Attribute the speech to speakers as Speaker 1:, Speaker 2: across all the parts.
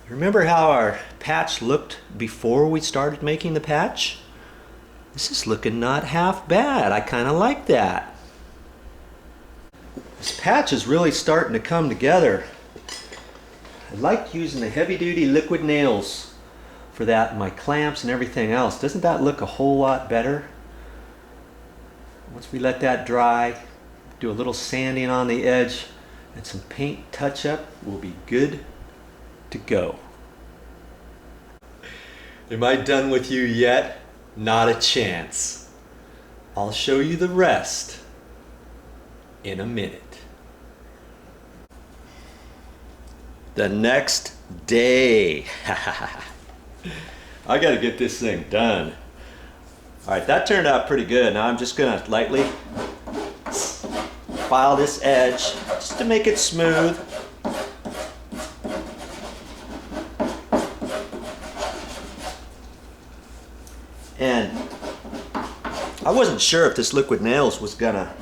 Speaker 1: Remember how our patch looked before we started making the patch? This is looking not half bad. I kind of like that. This patch is really starting to come together. I like using the heavy-duty liquid nails for that, and my clamps and everything else. Doesn't that look a whole lot better? Once we let that dry, do a little sanding on the edge and some paint touch-up, we'll be good to go. Am I done with you yet? Not a chance. I'll show you the rest in a minute. The next day. I gotta get this thing done. Alright, that turned out pretty good. Now I'm just gonna lightly file this edge just to make it smooth. And I wasn't sure if this liquid nails was gonna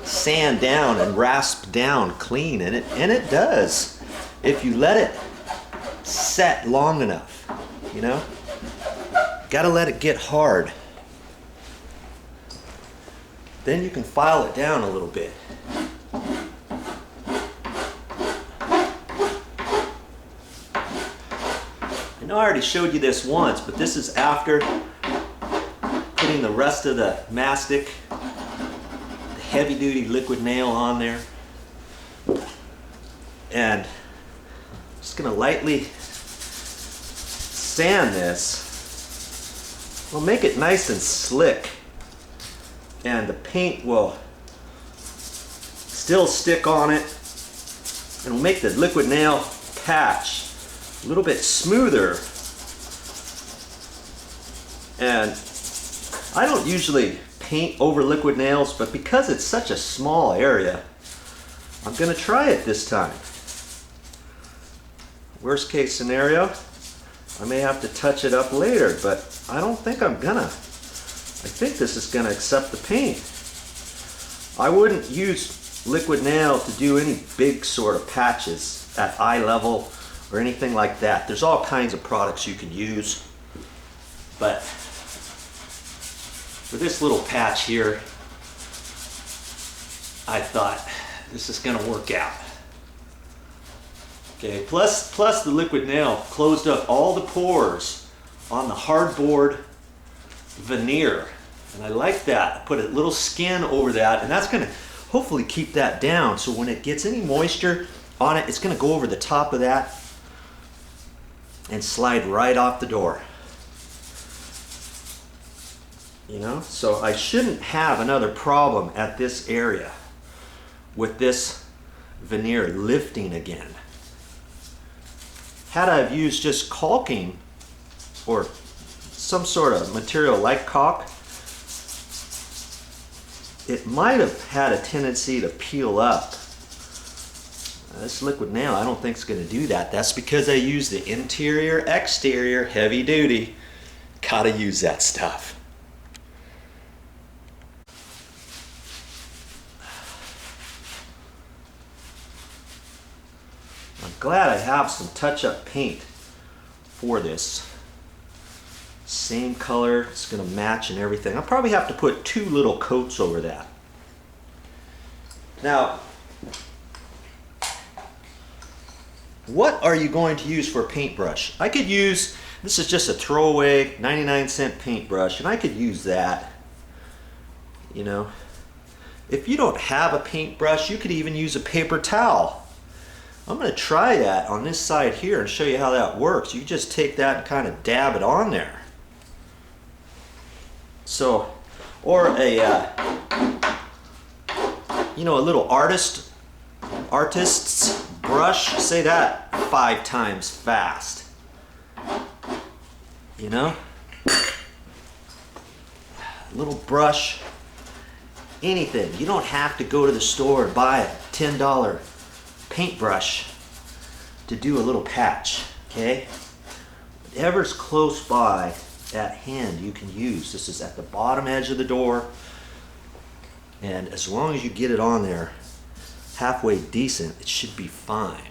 Speaker 1: sand down and rasp down clean, and it does if you let it set long enough, you know? Gotta let it get hard. Then you can file it down a little bit. I know I already showed you this once, but this is after putting the rest of the mastic, the heavy-duty liquid nail on there. And I'm just gonna lightly sand this. We'll make it nice and slick, and the paint will still stick on it, and we'll make the liquid nail patch a little bit smoother. And I don't usually paint over liquid nails, but because it's such a small area, I'm gonna try it this time. Worst case scenario, I may have to touch it up later, but I don't think I'm gonna. I think this is gonna accept the paint. I wouldn't use liquid nail to do any big sort of patches at eye level or anything like that. There's all kinds of products you can use, but for this little patch here, I thought this is gonna work out. Okay, plus the liquid nail closed up all the pores on the hardboard veneer, and I like that. I put a little skin over that, and that's gonna hopefully keep that down, so when it gets any moisture on it, it's gonna go over the top of that and slide right off the door. You know, so I shouldn't have another problem at this area with this veneer lifting again. Had I used just caulking or some sort of material like caulk, it might have had a tendency to peel up. This liquid nail, I don't think it's going to do that. That's because I use the interior, exterior, heavy duty. Gotta use that stuff. I'm glad I have some touch-up paint for this. Same color, it's gonna match and everything. I'll probably have to put 2 little coats over that. Now, what are you going to use for a paintbrush? I could use, this is just a throwaway 99-cent paintbrush, and I could use that, you know. If you don't have a paintbrush, you could even use a paper towel. I'm going to try that on this side here and show you how that works. You just take that and kind of dab it on there. So, or a, you know, a little artist's brush, say that 5 times fast. You know? A little brush, anything. You don't have to go to the store and buy a $10 paintbrush to do a little patch, okay? Whatever's close by at hand you can use. This is at the bottom edge of the door, and as long as you get it on there halfway decent, it should be fine.